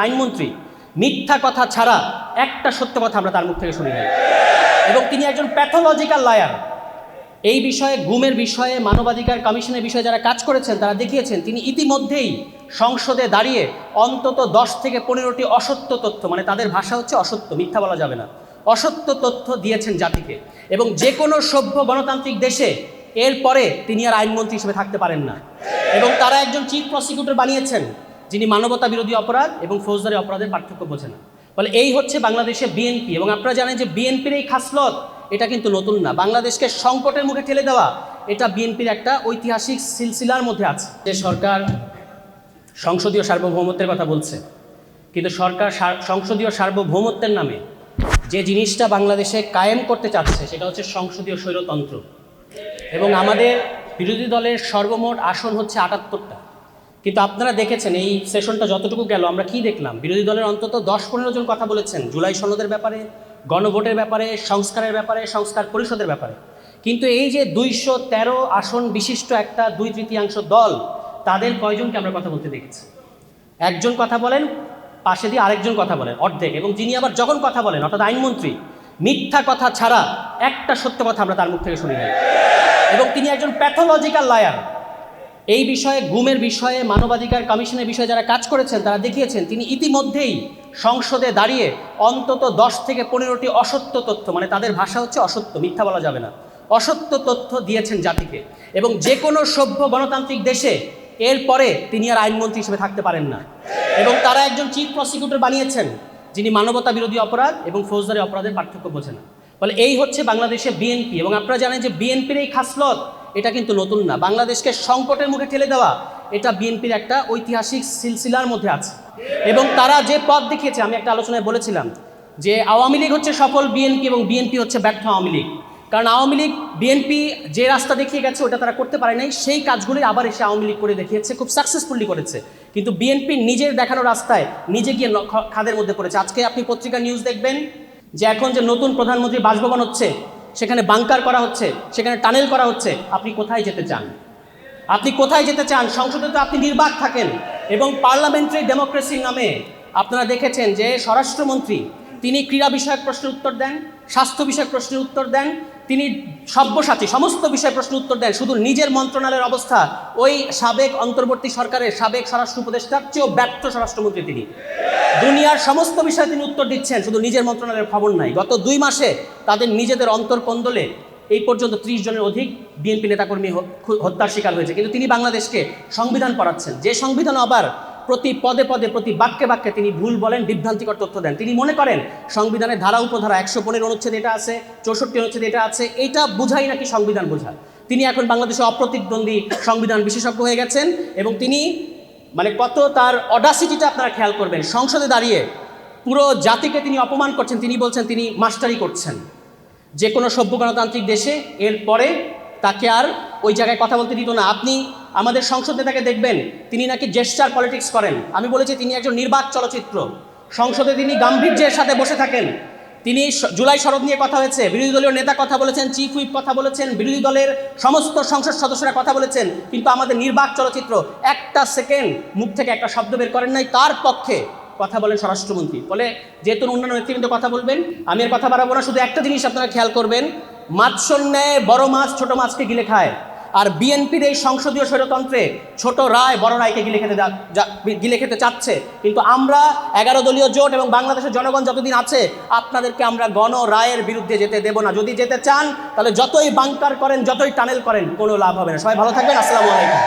আইনমন্ত্রী মিথ্যা কথা ছাড়া একটা সত্য কথা আমরা তার মুখ থেকে শুনি নাই, এবং তিনি একজন প্যাথোলজিক্যাল লায়ার। এই বিষয়ে গুমের বিষয়ে মানবাধিকার কমিশনের বিষয়ে যারা কাজ করেছেন তারা দেখিয়েছেন তিনি ইতিমধ্যেই সংসদে দাঁড়িয়ে অন্তত 10 থেকে 15টি অসত্য তথ্য, মানে তাদের ভাষা হচ্ছে অসত্য, মিথ্যা বলা যাবে না, অসত্য তথ্য দিয়েছেন জাতিকে। এবং যে কোনো সভ্য গণতান্ত্রিক দেশে এরপরে তিনি আর আইনমন্ত্রী হিসেবে থাকতে পারেন না। এবং তারা একজন চিফ প্রসিকিউটর বানিয়েছেন যিনি মানবতা বিরোধী অপরাধ এবং ফৌজদারি অপরাধের পার্থক্য বোঝে না। ফলে এই হচ্ছে বাংলাদেশে বিএনপি। এবং আপনারা জানেন যে বিএনপির এই খাসলত এটা কিন্তু নতুন না। বাংলাদেশকে সংকটের মুখে ঠেলে দেওয়া এটা বিএনপির একটা ঐতিহাসিক সিলসিলার মধ্যে আছে। যে সরকার সংসদীয় সার্বভৌমত্বের কথা বলছে, কিন্তু সরকার সংসদীয় সার্বভৌমত্বের নামে যে জিনিসটা বাংলাদেশে কায়েম করতে চাচ্ছে সেটা হচ্ছে সংসদীয় স্বৈরতন্ত্র। এবং আমাদের বিরোধী দলের সর্বমোট আসন হচ্ছে 78টা। কিন্তু আপনারা দেখেছেন এই সেশনটা যতটুকু গেল আমরা কি দেখলাম, বিরোধী দলের অন্তত 10-15 জন কথা বলেছেন জুলাই সনদের ব্যাপারে, গণভোটের ব্যাপারে, সংস্কারের ব্যাপারে, সংস্কার পরিষদের ব্যাপারে। কিন্তু এই যে 213 আসন বিশিষ্ট একটা 2/3 দল, তাদের কয়জনকে আমরা কথা বলতে দেখেছি? একজন কথা বলেন, পাশে দিয়ে আরেকজন কথা বলেন, অর্ধেক। এবং যিনি আবার যখন কথা বলেন অর্থাৎ আইনমন্ত্রী, মিথ্যা কথা ছাড়া একটা সত্য কথা আমরা তার মুখ থেকে শুনি নাই। এবং তিনি একজন প্যাথোলজিক্যাল লায়ার। এই বিষয়ে গুমের বিষয়ে মানবাধিকার কমিশনের বিষয়ে যারা কাজ করেছেন তারা দেখিয়েছেন তিনি ইতিমধ্যেই সংসদে দাঁড়িয়ে অন্তত 10 থেকে 15টি অসত্য তথ্য, মানে তাদের ভাষা হচ্ছে অসত্য, মিথ্যা বলা যাবে না, অসত্য তথ্য দিয়েছেন জাতিকে। এবং যে কোনো সভ্য গণতান্ত্রিক দেশে এরপরে তিনি আর আইনমন্ত্রী হিসেবে থাকতে পারেন না। এবং তারা একজন চিফ প্রসিকিউটর বানিয়েছেন যিনি মানবতা বিরোধী অপরাধ এবং ফৌজদারি অপরাধের পার্থক্য বোঝে না। ফলে এই হচ্ছে বাংলাদেশে বিএনপি। এবং আপনারা জানেন যে বিএনপির এই খাসলত এটা কিন্তু নতুন না। বাংলাদেশকে সংকটের মুখে ঠেলে দেওয়া এটা বিএনপির একটা ঐতিহাসিক সিলসিলার মধ্যে আছে। এবং তারা যে পথ দেখিয়েছে, আমি একটা আলোচনায় বলেছিলাম যে আওয়ামী লীগ হচ্ছে সফল বিএনপি এবং বিএনপি হচ্ছে ব্যর্থ আওয়ামী লীগ। কারণ আওয়ামী লীগ বিএনপি যে রাস্তা দেখিয়ে গেছে ওটা তারা করতে পারে নাই, সেই কাজগুলি আবার এসে আওয়ামী লীগ করে দেখিয়েছে, খুব সাকসেসফুলি করেছে। কিন্তু বিএনপি নিজের দেখানো রাস্তায় নিজে গিয়ে খাদের মধ্যে পড়েছে। আজকে আপনি পত্রিকা নিউজ দেখবেন যে এখন যে নতুন প্রধানমন্ত্রী বাসভবন হচ্ছে, সেখানে বাংকার করা হচ্ছে, সেখানে টানেল করা হচ্ছে। আপনি কোথায় যেতে চান? আপনি কোথায় যেতে চান? সংসদে তো আপনি নির্বাক থাকেন। এবং পার্লামেন্টারি ডেমোক্রেসির নামে আপনারা দেখেছেন যে স্বরাষ্ট্রমন্ত্রী তিনি ক্রীড়া বিষয়ক প্রশ্নের উত্তর দেন, স্বাস্থ্য বিষয়ক প্রশ্নের উত্তর দেন, তিনি সব্যসাচী সমস্ত বিষয়ে প্রশ্ন উত্তর দেন। শুধু নিজের মন্ত্রণালয়ের অবস্থা ওই সাবেক অন্তর্বর্তী সরকারের সাবেক স্বরাষ্ট্র উপদেষ্টার চেয়েও ব্যর্থ স্বরাষ্ট্রমন্ত্রী তিনি। দুনিয়ার সমস্ত বিষয়ে তিনি উত্তর দিচ্ছেন, শুধু নিজের মন্ত্রণালয়ের খবর নাই। গত 2 মাসে তাদের নিজেদের অন্তর্কন্দলে এই পর্যন্ত 30 জনের অধিক বিএনপি নেতাকর্মী হত্যার শিকার হয়েছে। কিন্তু তিনি বাংলাদেশকে সংবিধান পড়াচ্ছেন, যে সংবিধান আবার প্রতি পদে পদে প্রতি বাক্যে বাক্যে তিনি ভুল বলেন, বিভ্রান্তিকর তথ্য দেন। তিনি মনে করেন সংবিধানের ধারা উপধারা 115 অনুচ্ছেদ এটা আছে, 64 অনুচ্ছেদ এটা আছে, এইটা বোঝাই নাকি সংবিধান বোঝা। তিনি এখন বাংলাদেশে অপ্রতিদ্বন্দ্বী সংবিধান বিশেষজ্ঞ হয়ে গেছেন। এবং তিনি মানে কত তার অডাসিটিটা আপনারা খেয়াল করবেন, সংসদে দাঁড়িয়ে পুরো জাতিকে তিনি অপমান করছেন। তিনি বলছেন তিনি মাস্টারি করছেন। যে কোনো সভ্য গণতান্ত্রিক দেশে এরপরে তাকে আর ওই জায়গায় কথা বলতে দিত না। আপনি আমাদের সংসদ নেতাকে দেখবেন তিনি নাকি জেস্টার পলিটিক্স করেন। আমি বলেছি তিনি একজন নির্বাক চলচ্চিত্র। সংসদে তিনি গাম্ভীর্যের সাথে বসে থাকেন। তিনি জুলাই সনদ নিয়ে কথা হয়েছে, বিরোধী দলীয় নেতা কথা বলেছেন, চিফ হুইপ কথা বলেছেন, বিরোধী দলের সমস্ত সংসদ সদস্যরা কথা বলেছেন, কিন্তু আমাদের নির্বাক চলচ্চিত্র একটা সেকেন্ড মুখ থেকে একটা শব্দ বের করেন নাই। তার পক্ষে কথা বলেন স্বরাষ্ট্রমন্ত্রী। ফলে যেহেতু অন্যান্য নেতৃবৃন্দ কথা বলবেন, আমি এর কথা বাড়াবো না। শুধু একটা জিনিস আপনারা খেয়াল করবেন, মাছর ন্যায় বড় মাছ ছোট মাছকে গিলে খায়। আর বিএনপির এই সংসদীয় স্বৈরতন্ত্রে ছোট রায় বড় রায়কে গিলে খেতে চাচ্ছে। কিন্তু আমরা 11 দলীয় জোট এবং বাংলাদেশের জনগণ যতদিন আছে আপনাদেরকে আমরা গণ রায়ের বিরুদ্ধে যেতে দেব না। যদি যেতে চান তাহলে যতই বাংকার করেন, যতই টানেল করেন, কোনো লাভ হবে না। সবাই ভালো থাকবেন। আসসালামু আলাইকুম।